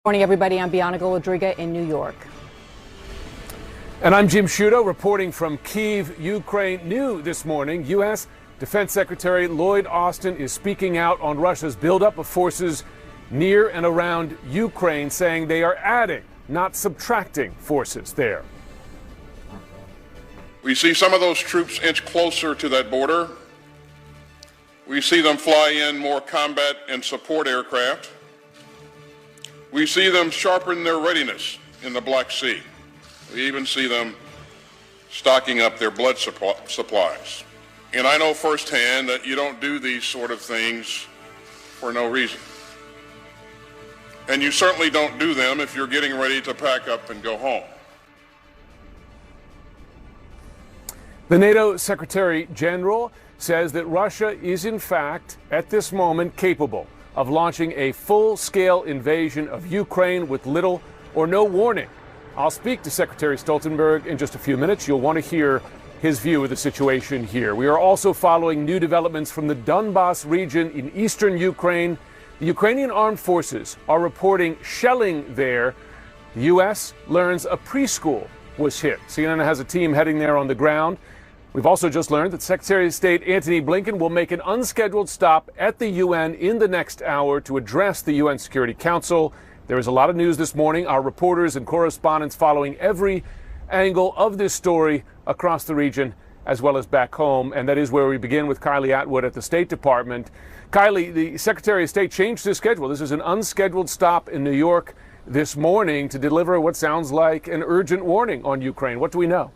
Morning, everybody. I'm Ivanka in New York. And I'm Jim Sciutto reporting from Kyiv, Ukraine. New this morning, U.S. Defense Secretary Lloyd Austin is speaking out on Russia's buildup of forces near and around Ukraine, saying they are adding, not subtracting, forces there. We see some of those troops inch closer to that border. We see them fly in more combat and support aircraft. We see them sharpen their readiness in the Black Sea. We even see them stocking up their blood supplies. And I know firsthand that you don't do these sort of things for no reason. And you certainly don't do them if you're getting ready to pack up and go home. The NATO Secretary General says that Russia is, in fact, at this moment, capable of launching a full-scale invasion of Ukraine with little or no warning. I'll speak to Secretary Stoltenberg in just a few minutes. You'll want to hear his view of the situation here. We are also following new developments from the Donbas region in eastern Ukraine. The Ukrainian armed forces are reporting shelling there. The U.S. learns a preschool was hit. CNN has a team heading there on the ground. We've also just learned that Secretary of State Antony Blinken will make an unscheduled stop at the UN in the next hour to address the UN Security Council. There is a lot of news this morning. Our reporters and correspondents following every angle of this story across the region as well as back home. And that is where we begin with Kylie Atwood at the State Department. Kylie, the Secretary of State changed his schedule. This is an unscheduled stop in New York this morning to deliver what sounds like an urgent warning on Ukraine. What do we know?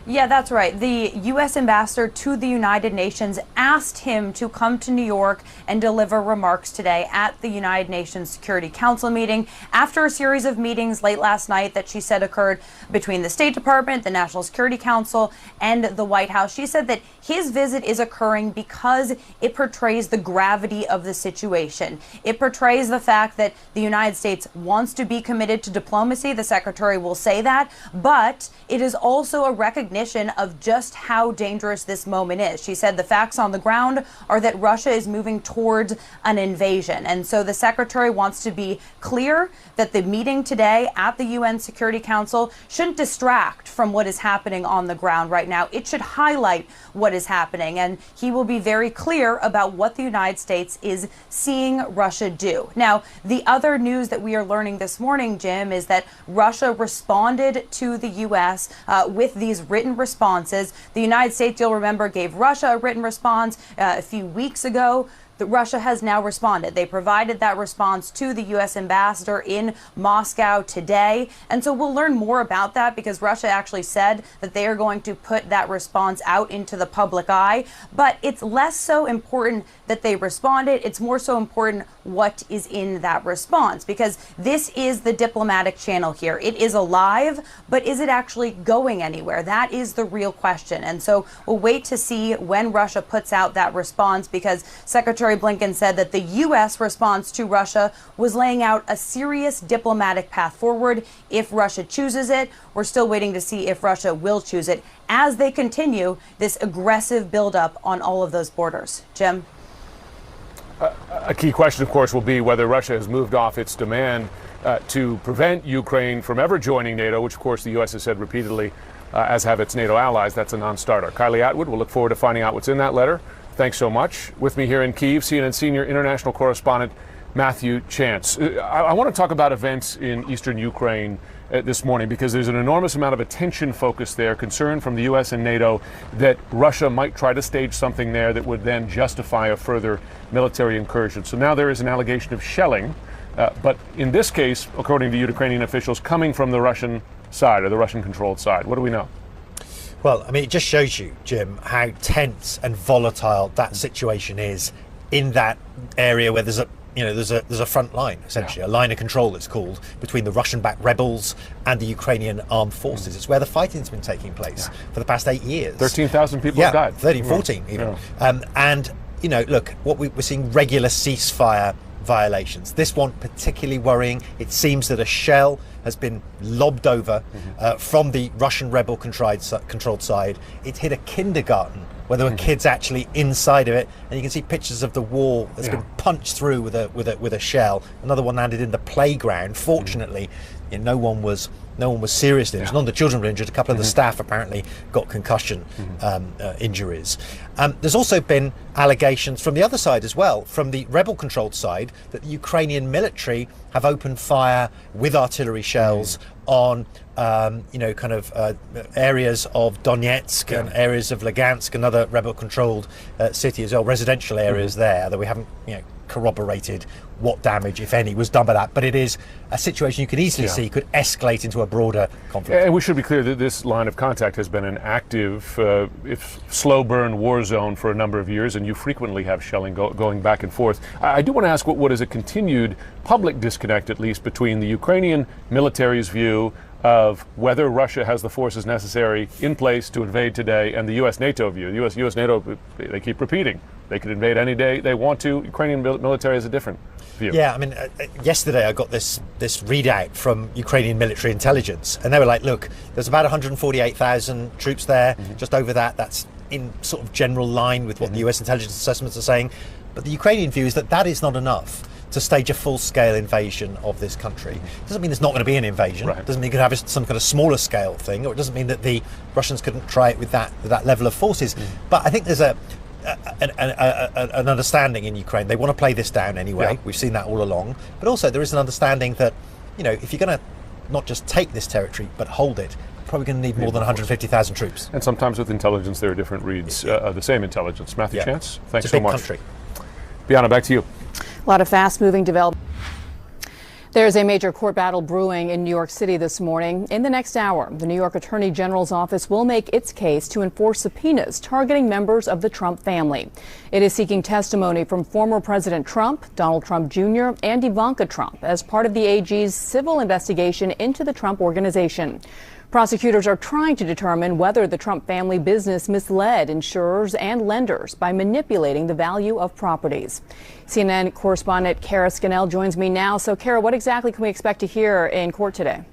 Yeah, that's right. The U.S. ambassador to the United Nations asked him to come to New York and deliver remarks today at the United Nations Security Council meeting after a series of meetings late last night that she said occurred between the State Department, the National Security Council, and the White House. She said that his visit is occurring because it portrays the gravity of the situation. It portrays the fact that the United States wants to be committed to diplomacy. The secretary will say that, but it is also a recognition of just how dangerous this moment is. She said the facts on the ground are that Russia is moving towards an invasion. And so the secretary wants to be clear that the meeting today at the UN Security Council shouldn't distract from what is happening on the ground right now. It should highlight what is happening. And he will be very clear about what the United States is seeing Russia do. Now, the other news that we are learning this morning, Jim, is that Russia responded to the U.S. With these written responses. The United States, you'll remember, gave Russia a written response a few weeks ago. Russia has now responded. They provided that response to the U.S. ambassador in Moscow today. And so we'll learn more about that because Russia actually said that they are going to put that response out into the public eye. But it's less so important that they responded. It's more so important what is in that response, because this is the diplomatic channel here. It is alive, but is it actually going anywhere? That is the real question. And so we'll wait to see when Russia puts out that response, because Secretary Blinken said that the U.S. response to Russia was laying out a serious diplomatic path forward if Russia chooses it. We're still waiting to see if Russia will choose it as they continue this aggressive buildup on all of those borders. Jim? A key question, of course, will be whether Russia has moved off its demand to prevent Ukraine from ever joining NATO, which, of course, the U.S. has said repeatedly, as have its NATO allies. That's a non-starter. Kylie Atwood, we'll look forward to finding out what's in that letter. Thanks so much. With me here in Kyiv, CNN senior international correspondent Matthew Chance. I want to talk about events in eastern Ukraine this morning because there's an enormous amount of attention focused there, concern from the U.S. and NATO that Russia might try to stage something there that would then justify a further military incursion. So now there is an allegation of shelling, but in this case, according to Ukrainian officials, coming from the Russian side or the Russian-controlled side. What do we know? Well, I mean, it just shows you, Jim, how tense and volatile that situation is in that area where there's a front line, essentially, a line of control, it's called, between the Russian-backed rebels and the Ukrainian armed forces. It's where the fighting's been taking place for the past 8 years. 13,000 people have died. 14 even. And, look, we're seeing regular ceasefire violations. This one particularly worrying. It seems that a shell has been lobbed over from the Russian rebel controlled side. It hit a kindergarten where there were kids actually inside of it, and you can see pictures of the wall that's been punched through with a shell. Another one landed in the playground. Fortunately, no one was seriously injured. None of the children were injured. A couple of the staff apparently got concussion injuries. There's also been allegations from the other side as well, from the rebel-controlled side, that the Ukrainian military have opened fire with artillery shells on areas of Donetsk and areas of Lugansk, another rebel-controlled city as well, residential areas there, though we haven't corroborated what damage, if any, was done by that. But it is a situation you could easily see could escalate into a broader conflict. And we should be clear that this line of contact has been an active, if slow burn war zone for a number of years, and you frequently have shelling going back and forth. I do want to ask what is a continued public disconnect, at least, between the Ukrainian military's view of whether Russia has the forces necessary in place to invade today, and the U.S. NATO view. The U.S. NATO, they keep repeating, they could invade any day they want to. Ukrainian military has a different view. Yeah, I mean, yesterday I got this readout from Ukrainian military intelligence, and they were like, look, there's about 148,000 troops there, just over that. That's in sort of general line with what the US intelligence assessments are saying. But the Ukrainian view is that that is not enough to stage a full-scale invasion of this country. It doesn't mean there's not going to be an invasion. It doesn't mean you could have some kind of smaller scale thing, or it doesn't mean that the Russians couldn't try it with that level of forces. But I think there's an understanding in Ukraine. They want to play this down anyway. We've seen that all along. But also there is an understanding that, if you're going to not just take this territory but hold it, you're probably going to need more than 150,000 troops. And sometimes with intelligence there are different reads of the same intelligence. Matthew Chance, thanks it's so a big much. Country. Bianna, back to you. A lot of fast-moving development. There's a major court battle brewing in New York City this morning. In the next hour, the New York Attorney General's office will make its case to enforce subpoenas targeting members of the Trump family. It is seeking testimony from former President Trump, Donald Trump Jr., and Ivanka Trump as part of the AG's civil investigation into the Trump Organization. Prosecutors are trying to determine whether the Trump family business misled insurers and lenders by manipulating the value of properties. CNN correspondent Kara Scannell joins me now. So, Kara, what exactly can we expect to hear in court today?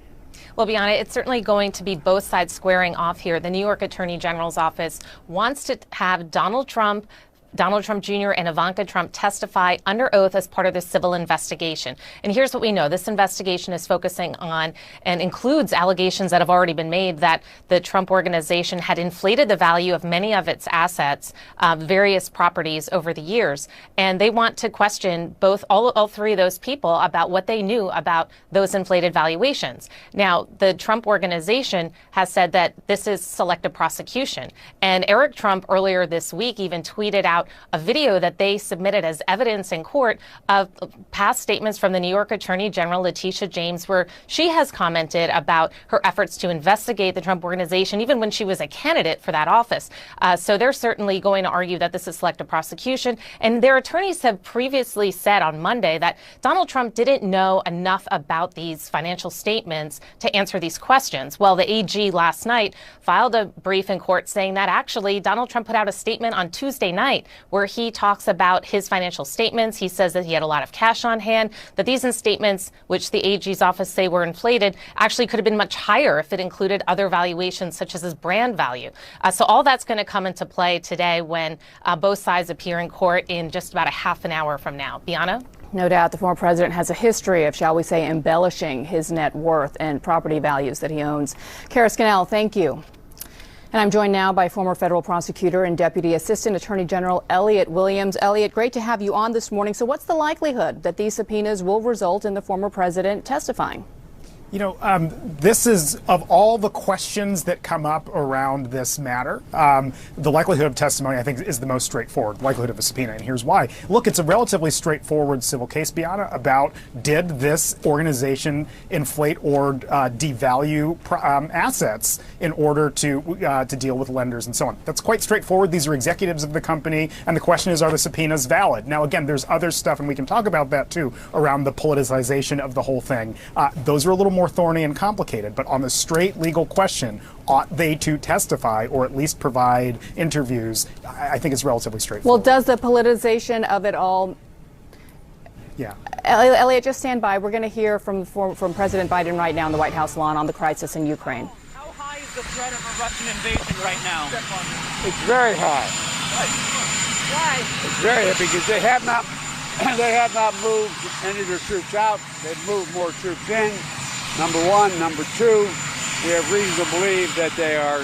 Well, Bianna, it's certainly going to be both sides squaring off here. The New York Attorney General's office wants to have Donald Trump Jr. and Ivanka Trump testify under oath as part of this civil investigation. And here's what we know. This investigation is focusing on and includes allegations that have already been made that the Trump Organization had inflated the value of many of its assets, various properties over the years. And they want to question all three of those people about what they knew about those inflated valuations. Now, the Trump Organization has said that this is selective prosecution. And Eric Trump earlier this week even tweeted out a video that they submitted as evidence in court of past statements from the New York Attorney General Letitia James, where she has commented about her efforts to investigate the Trump Organization, even when she was a candidate for that office. So they're certainly going to argue that this is selective prosecution. And their attorneys have previously said on Monday that Donald Trump didn't know enough about these financial statements to answer these questions. Well, the AG last night filed a brief in court saying that actually Donald Trump put out a statement on Tuesday night where he talks about his financial statements. He says that he had a lot of cash on hand, that these statements, which the AG's office say were inflated, actually could have been much higher if it included other valuations such as his brand value. So all that's going to come into play today when both sides appear in court in just about a half an hour from now. Bianna? No doubt the former president has a history of, shall we say, embellishing his net worth and property values that he owns. Kara Scannell, thank you. And I'm joined now by former federal prosecutor and Deputy Assistant Attorney General Elliot Williams. Elliot, great to have you on this morning. So what's the likelihood that these subpoenas will result in the former president testifying? This is, of all the questions that come up around this matter, the likelihood of testimony, I think, is the most straightforward, likelihood of a subpoena, and here's why. Look, it's a relatively straightforward civil case, Bianna, about did this organization inflate or devalue assets in order to deal with lenders and so on. That's quite straightforward. These are executives of the company, and the question is, are the subpoenas valid? Now, again, there's other stuff, and we can talk about that, too, around the politicization of the whole thing. Those are a little more thorny and complicated, but on the straight legal question, ought they to testify or at least provide interviews, I think it's relatively straightforward. Well, does the politicization of it all... Yeah. Elliot, just stand by. We're going to hear from President Biden right now on the White House lawn on the crisis in Ukraine. How high is the threat of a Russian invasion right now? It's very high. It's very because they have not moved any of their troops out. They've moved more troops in. Number one. Number two, we have reason to believe that they are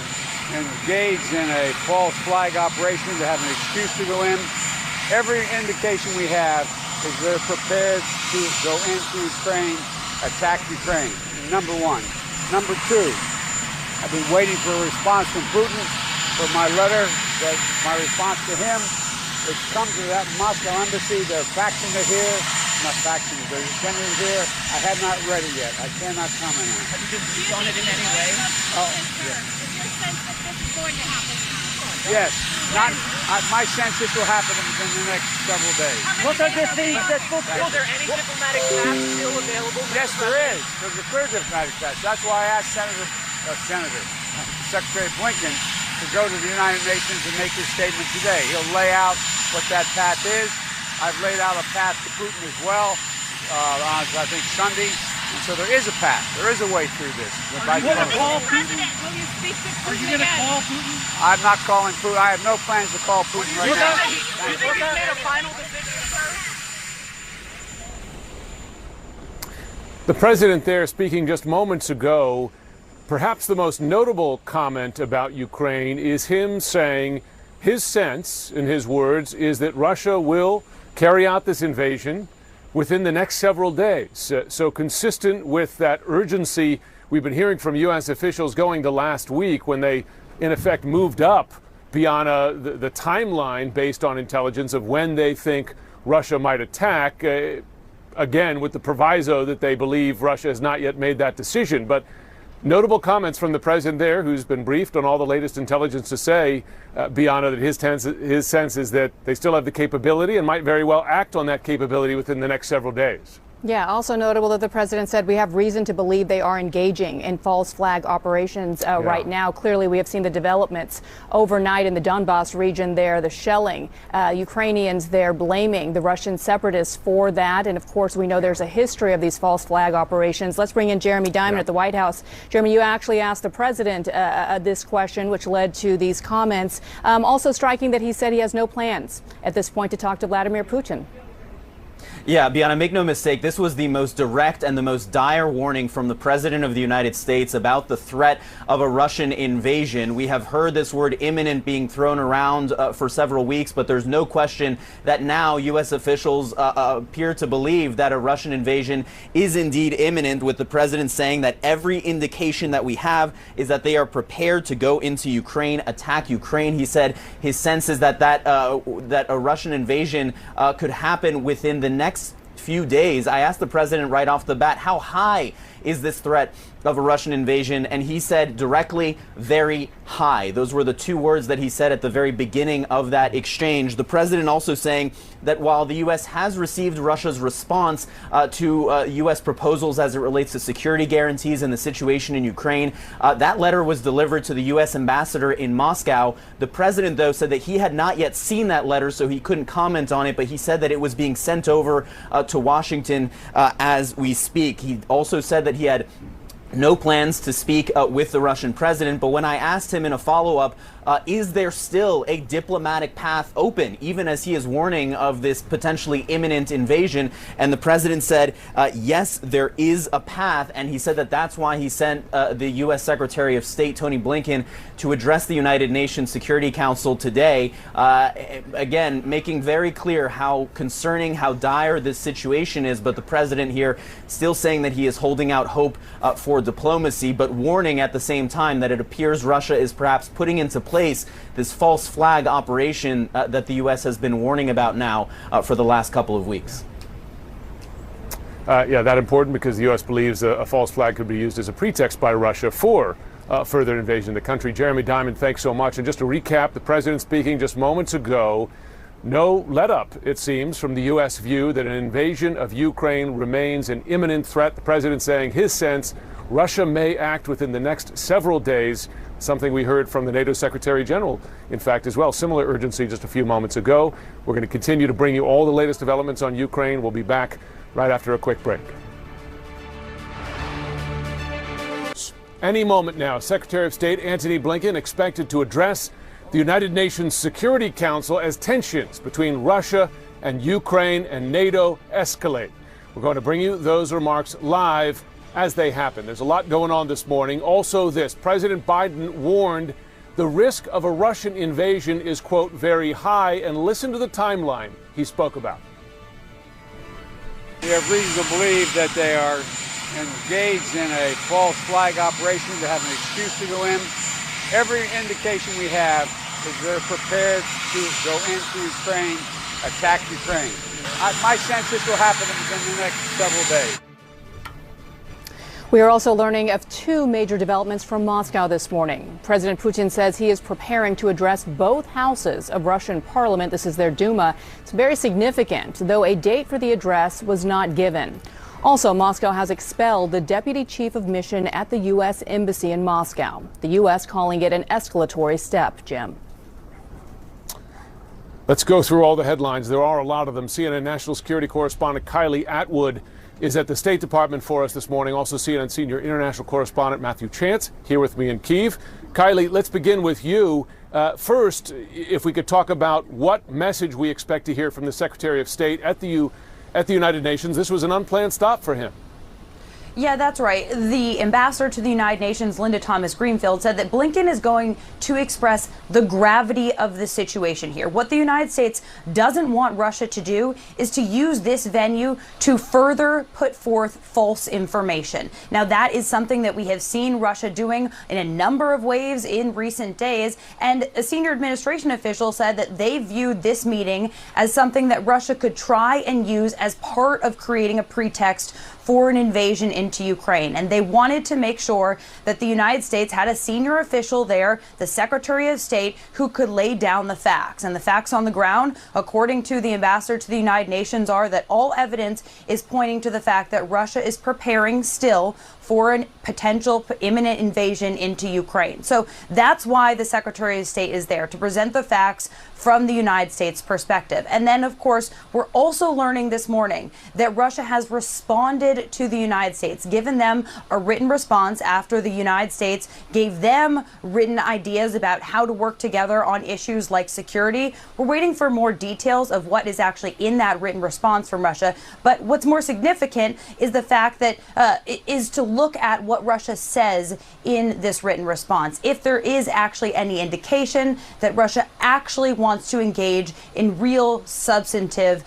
engaged in a false flag operation. They have an excuse to go in. Every indication we have is they're prepared to go into Ukraine, attack Ukraine. Number one. Number two, I've been waiting for a response from Putin for my letter, my response to him. It's come to that Moscow embassy. Their faxing it here. Not faxing it, they're sending it here. I have not read it yet. I cannot comment on it. Have you been on it in any way? Oh, yeah. Is your sense that this is going to happen now? Yes. My sense this will happen within the next several days. Will there any diplomatic path still available? Yes, there is. There's a clear diplomatic path. That's why I asked Secretary Blinken to go to the United Nations and make his statement today. He'll lay out what that path is. I've laid out a path to Putin as well on, I think, Sunday. And so there is a path. There is a way through this. Are you going to call Putin? Will you speak to Putin? Are you going to call Putin? I'm not calling Putin. I have no plans to call Putin right now. Do you think he's made a final decision, sir? The president there speaking just moments ago. Perhaps the most notable comment about Ukraine is him saying his sense, in his words, is that Russia will carry out this invasion within the next several days. So consistent with that urgency we've been hearing from U.S. officials going to last week when they, in effect, moved up beyond the timeline based on intelligence of when they think Russia might attack, again, with the proviso that they believe Russia has not yet made that decision. But notable comments from the president there, who's been briefed on all the latest intelligence to say, beyond that his sense is that they still have the capability and might very well act on that capability within the next several days. Yeah, also notable that the president said we have reason to believe they are engaging in false flag operations right now. Clearly, we have seen the developments overnight in the Donbass region there, the shelling. Ukrainians there blaming the Russian separatists for that. And of course, we know there's a history of these false flag operations. Let's bring in Jeremy Diamond at the White House. Jeremy, you actually asked the president this question, which led to these comments. Also striking that he said he has no plans at this point to talk to Vladimir Putin. Yeah, Bianna, make no mistake, this was the most direct and the most dire warning from the President of the United States about the threat of a Russian invasion. We have heard this word imminent being thrown around for several weeks, but there's no question that now U.S. officials appear to believe that a Russian invasion is indeed imminent, with the President saying that every indication that we have is that they are prepared to go into Ukraine, attack Ukraine. He said his sense is that that a Russian invasion could happen within the next few days. I asked the president right off the bat, how high is this threat of a Russian invasion? And he said directly, very high. Those were the two words that he said at the very beginning of that exchange. The president also saying that while the U.S. has received Russia's response to U.S. proposals as it relates to security guarantees and the situation in Ukraine, that letter was delivered to the U.S. ambassador in Moscow. The president, though, said that he had not yet seen that letter, so he couldn't comment on it, but he said that it was being sent over to Washington as we speak. He also said that he had no plans to speak with the Russian president, but when I asked him in a follow-up, is there still a diplomatic path open, even as he is warning of this potentially imminent invasion? And the president said, yes, there is a path, and he said that that's why he sent the U.S. Secretary of State, Tony Blinken, to address the United Nations Security Council today, again, making very clear how concerning, how dire this situation is, but the president here still saying that he is holding out hope for diplomacy, but warning at the same time that it appears Russia is perhaps putting into place this false flag operation that the U.S. has been warning about now for the last couple of weeks. Yeah, that important because the U.S. believes a false flag could be used as a pretext by Russia for further invasion of the country. Jeremy Diamond, thanks so much. And just to recap, the president speaking just moments ago, no let-up, it seems, from the U.S. view that an invasion of Ukraine remains an imminent threat. The president saying his sense Russia may act within the next several days, something we heard from the NATO Secretary General, in fact, as well. Similar urgency just a few moments ago. We're going to continue to bring you all the latest developments on Ukraine. We'll be back right after a quick break. Any moment now, Secretary of State Antony Blinken expected to address the United Nations Security Council as tensions between Russia and Ukraine and NATO escalate. We're going to bring you those remarks live as they happen. There's a lot going on this morning. Also this, President Biden warned the risk of a Russian invasion is, quote, very high. And listen to the timeline he spoke about. We have reason to believe that they are engaged in a false flag operation to have an excuse to go in. Every indication we have is they're prepared to go into Ukraine, attack Ukraine. My sense this will happen within the next several days. We are also learning of two major developments from Moscow this morning. President Putin says he is preparing to address both houses of Russian parliament. This is their Duma. It's very significant, though a date for the address was not given. Also, Moscow has expelled the deputy chief of mission at the U.S. Embassy in Moscow. The U.S. calling it an escalatory step. Jim. Let's go through all the headlines. There are a lot of them. CNN national security correspondent Kylie Atwood is at the State Department for us this morning. Also CNN senior international correspondent Matthew Chance here with me in Kyiv. Kylie, let's begin with you. First, if we could talk about what message we expect to hear from the Secretary of State at the United Nations. This was an unplanned stop for him. Yeah, that's right. The ambassador to the United Nations, Linda Thomas-Greenfield, said that Blinken is going to express the gravity of the situation here. What the United States doesn't want Russia to do is to use this venue to further put forth false information. Now, that is something that we have seen Russia doing in a number of ways in recent days. And a senior administration official said that they viewed this meeting as something that Russia could try and use as part of creating a pretext for an invasion into Ukraine. And they wanted to make sure that the United States had a senior official there, the Secretary of State, who could lay down the facts. And the facts on the ground, according to the ambassador to the United Nations, are that all evidence is pointing to the fact that Russia is preparing still for a potential imminent invasion into Ukraine. So that's why the Secretary of State is there, to present the facts from the United States perspective. And then, of course, we're also learning this morning that Russia has responded to the United States, given them a written response after the United States gave them written ideas about how to work together on issues like security. We're waiting for more details of what is actually in that written response from Russia. But what's more significant is the fact that is to look at what Russia says in this written response. If there is actually any indication that Russia actually wants to engage in real substantive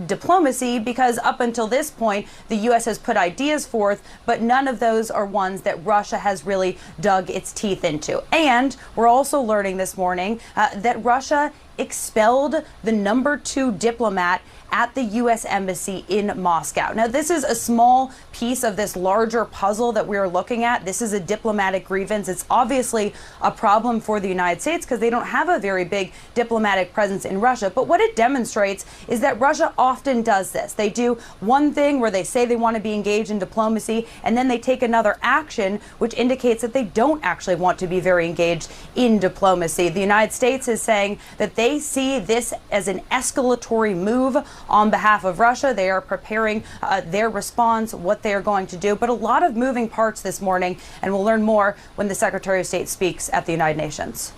diplomacy, because up until this point, the U.S. has put ideas forth, but none of those are ones that Russia has really dug its teeth into. And we're also learning this morning that Russia expelled the #2 diplomat at the U.S. Embassy in Moscow. Now, this is a small piece of this larger puzzle that we are looking at. This is a diplomatic grievance. It's obviously a problem for the United States because they don't have a very big diplomatic presence in Russia. But what it demonstrates is that Russia often does this. They do one thing where they say they want to be engaged in diplomacy, and then they take another action which indicates that they don't actually want to be very engaged in diplomacy. The United States is saying that they see this as an escalatory move on behalf of Russia. They are preparing their response, what they are going to do. But a lot of moving parts this morning, and we'll learn more when the Secretary of State speaks at the United Nations.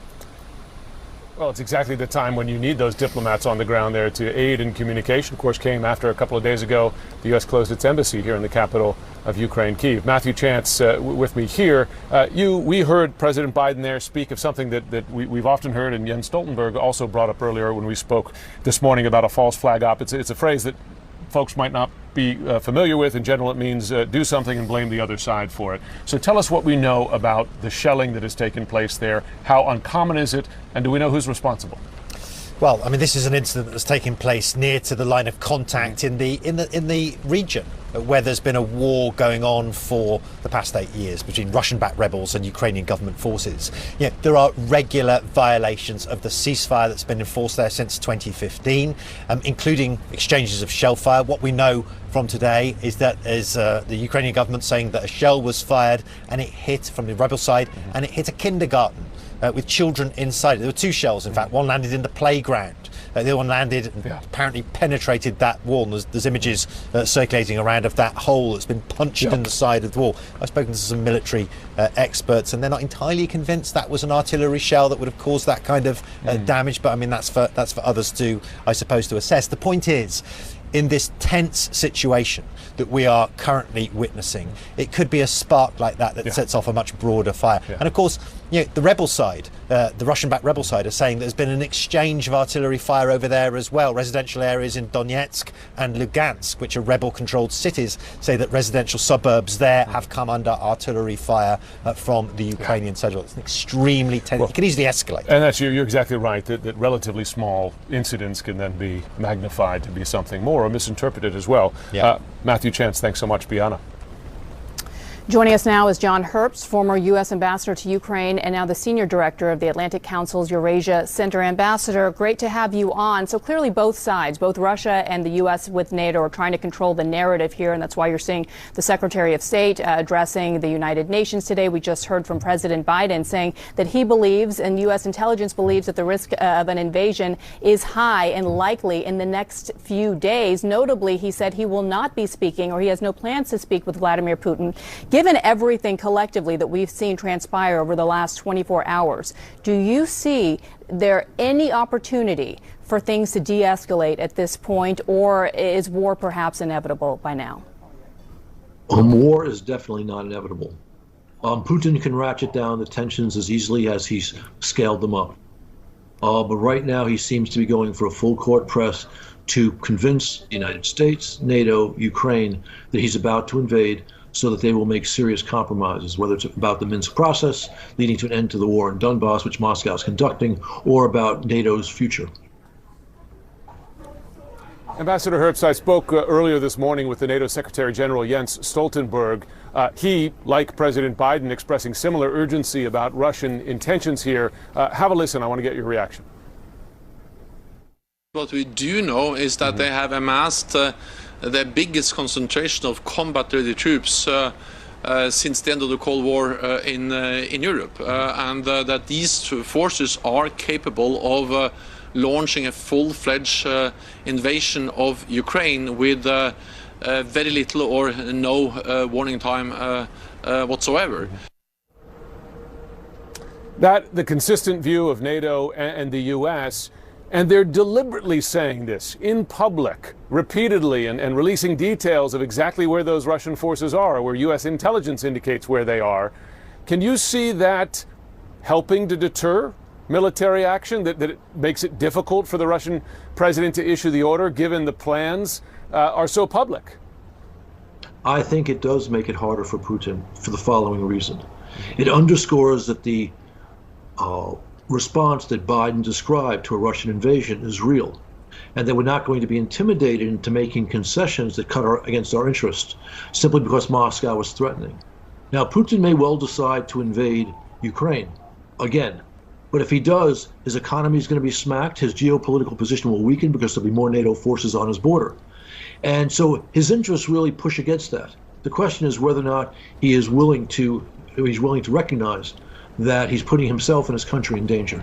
Well, it's exactly the time when you need those diplomats on the ground there to aid in communication. Of course, came after a couple of days ago, the U.S. closed its embassy here in the capital of Ukraine, Kyiv. Matthew Chance with me here. We heard President Biden there speak of something that we've often heard, and Jens Stoltenberg also brought up earlier when we spoke this morning about a false flag op. It's a phrase that folks might not be familiar with. In general, it means do something and blame the other side for it. So tell us what we know about the shelling that has taken place there. How uncommon is it? And do we know who's responsible? Well, I mean, this is an incident that's taking place near to the line of contact in the region where there's been a war going on for the past 8 years between Russian-backed rebels and Ukrainian government forces. You know, there are regular violations of the ceasefire that's been enforced there since 2015, including exchanges of shellfire. What we know from today is that the Ukrainian government saying that a shell was fired and it hit from the rebel side, and it hit a kindergarten with children inside. There were two shells, in fact. One landed in the playground The other one landed and apparently penetrated that wall. And there's images circulating around of that hole that's been punched in the side of the wall. I've spoken to some military experts, and they're not entirely convinced that was an artillery shell that would have caused that kind of damage. But I mean, that's for others to, I suppose, to assess. The point is, in this tense situation that we are currently witnessing, it could be a spark like that sets off a much broader fire. And of course, you know, the rebel side, the Russian-backed rebel side, are saying there's been an exchange of artillery fire over there as well. Residential areas in Donetsk and Lugansk, which are rebel-controlled cities, say that residential suburbs there have come under artillery fire from the Ukrainian side. It's an extremely tense. It can easily escalate. And that's you're exactly right. That relatively small incidents can then be magnified to be something more, or misinterpreted as well. Matthew Chance, thanks so much, Biana. Joining us now is John Herbst, former U.S. ambassador to Ukraine and now the senior director of the Atlantic Council's Eurasia Center. Ambassador, great to have you on. So clearly both sides, both Russia and the U.S. with NATO, are trying to control the narrative here, and that's why you're seeing the Secretary of State addressing the United Nations today. We just heard from President Biden saying that he believes, and U.S. intelligence believes, that the risk of an invasion is high and likely in the next few days. Notably, he said he will not be speaking, or he has no plans to speak with Vladimir Putin. Given everything collectively that we've seen transpire over the last 24 hours, do you see there any opportunity for things to de-escalate at this point, or is war perhaps inevitable by now? War is definitely not inevitable. Putin can ratchet down the tensions as easily as he's scaled them up. But right now he seems to be going for a full court press to convince the United States, NATO, Ukraine that he's about to invade, so that they will make serious compromises, whether it's about the Minsk process leading to an end to the war in Donbass, which Moscow is conducting, or about NATO's future. Ambassador Herbst, I spoke earlier this morning with the NATO Secretary General Jens Stoltenberg. He, like President Biden, expressing similar urgency about Russian intentions here. Have a listen. I want to get your reaction. What we do know is that they have amassed the biggest concentration of combat-ready troops since the end of the Cold War in Europe, and that these forces are capable of launching a full-fledged invasion of Ukraine with very little or no warning time whatsoever. That the consistent view of NATO and the U.S., and they're deliberately saying this in public repeatedly and releasing details of exactly where those Russian forces are, where U.S. intelligence indicates where they are. Can you see that helping to deter military action, that it makes it difficult for the Russian president to issue the order, given the plans are so public? I think it does make it harder for Putin for the following reason. It underscores that the response that Biden described to a Russian invasion is real, and that we're not going to be intimidated into making concessions that cut against our interests simply because Moscow is threatening. Now, Putin may well decide to invade Ukraine again, but if he does, his economy is going to be smacked, his geopolitical position will weaken because there'll be more NATO forces on his border. And so his interests really push against that. The question is whether or not he's willing to recognize that he's putting himself and his country in danger.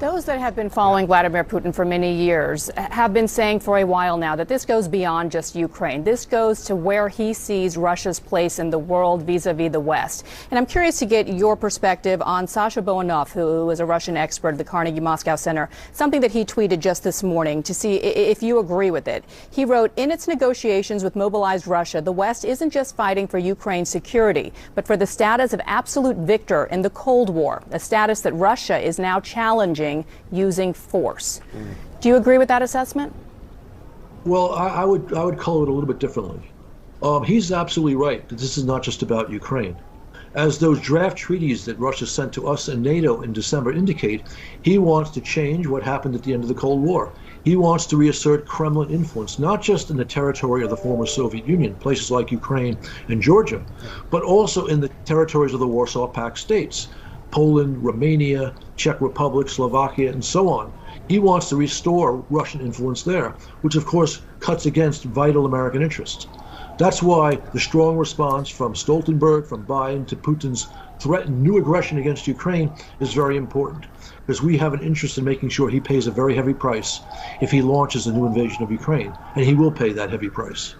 Those that have been following Vladimir Putin for many years have been saying for a while now that this goes beyond just Ukraine. This goes to where he sees Russia's place in the world vis-a-vis the West. And I'm curious to get your perspective on Sasha Bohunov, who is a Russian expert at the Carnegie Moscow Center, something that he tweeted just this morning, to see if you agree with it. He wrote, in its negotiations with mobilized Russia, the West isn't just fighting for Ukraine's security, but for the status of absolute victor in the Cold War, a status that Russia is now challenging using force. Do you agree with that assessment? Well, I would color it a little bit differently. He's absolutely right that this is not just about Ukraine. As those draft treaties that Russia sent to us and NATO in December indicate, he wants to change what happened at the end of the Cold War. He wants to reassert Kremlin influence, not just in the territory of the former Soviet Union, places like Ukraine and Georgia, but also in the territories of the Warsaw Pact states, Poland, Romania, Czech Republic, Slovakia, and so on. He wants to restore Russian influence there, which of course cuts against vital American interests. That's why the strong response from Stoltenberg, from Biden, to Putin's threaten new aggression against Ukraine is very important, because we have an interest in making sure he pays a very heavy price if he launches a new invasion of Ukraine, and he will pay that heavy price.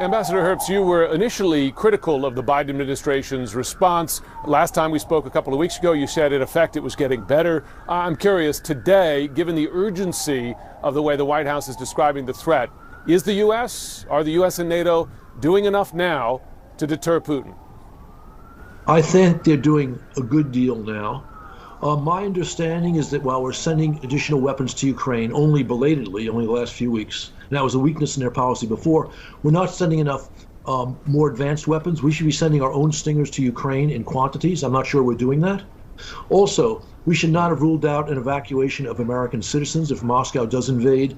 Ambassador Herbst, you were initially critical of the Biden administration's response. Last time we spoke a couple of weeks ago, you said in effect it was getting better. I'm curious, today, given the urgency of the way the White House is describing the threat, are the U.S. and NATO doing enough now to deter Putin? I think they're doing a good deal now. My understanding is that while we're sending additional weapons to Ukraine, only belatedly, only the last few weeks, and that was a weakness in their policy before, we're not sending enough more advanced weapons. We should be sending our own Stingers to Ukraine in quantities. I'm not sure we're doing that. Also, we should not have ruled out an evacuation of American citizens if Moscow does invade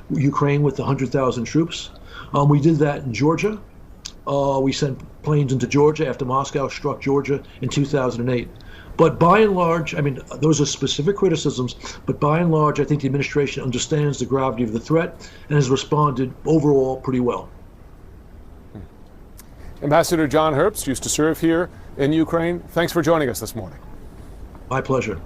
Ukraine with 100,000 troops. We did that in Georgia. We sent planes into Georgia after Moscow struck Georgia in 2008. But by and large, I mean, those are specific criticisms, but by and large, I think the administration understands the gravity of the threat and has responded overall pretty well. Ambassador John Herbst used to serve here in Ukraine. Thanks for joining us this morning. My pleasure.